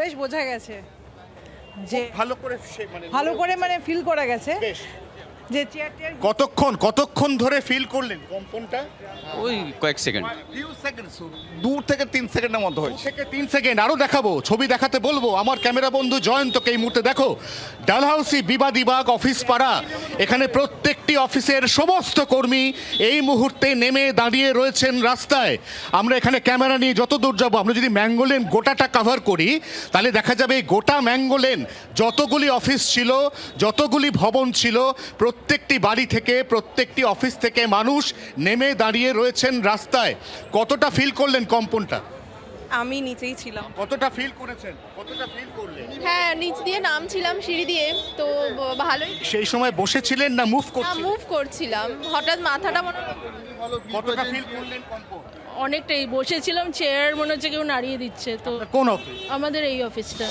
বেশ বোঝা গেছে যে ভালো করে মানে ফিল করা গেছে বেশ। যে চেয়ার টেয়ার কতক্ষণ ধরে ফিল করলেন কম্পনটা? ওই কয়েক সেকেন্ড। ফিউ সেকেন্ডস, 2 থেকে 3 সেকেন্ডের মধ্যে 2 হয়েছে। থেকে 3 সেকেন্ড। আরও দেখাবো, ছবি দেখাতে বলবো আমার ক্যামেরা বন্ধু জয়ন্তকে। এই মুহূর্তে দেখো ডালহাউসি বিবাদীবাগ অফিস পাড়া, এখানে প্রত্যেকটি অফিসের সমস্ত কর্মী এই মুহূর্তে নেমে দাঁড়িয়ে রয়েছেন রাস্তায়। আমরা এখানে ক্যামেরা নিয়ে যত দূর যাবো, আমরা যদি ম্যাঙ্গো লেন গোটাটা কভার করি তাহলে দেখা যাবে এই গোটা ম্যাঙ্গো লেন যতগুলি অফিস ছিল, যতগুলি ভবন ছিল, প্রত্যেকটি বাড়ি থেকে, প্রত্যেকটি অফিস থেকে মানুষ নেমে দাঁড়িয়ে রয়েছেন রাস্তায়। কতটা ফিল করলেন কম্পনটা? আমি নিচেই ছিলাম। কতটা ফিল করেছেন? কতটা ফিল করলেন? হ্যাঁ, নিচ দিয়ে নামছিলাম সিঁড়ি দিয়ে, তো ভালোই। সেই সময় বসেছিলেন না মুভ করছিলেন? মুভ করছিলাম, হঠাৎ মাথাটা মনে হলো। কতটা ফিল করলেন কম্পন? অনেকটাই বসেছিলাম, চেয়ার মনে হচ্ছে কেউ নাড়িয়ে দিচ্ছে। তো কোন অফিস? আমাদের এই অফিসটা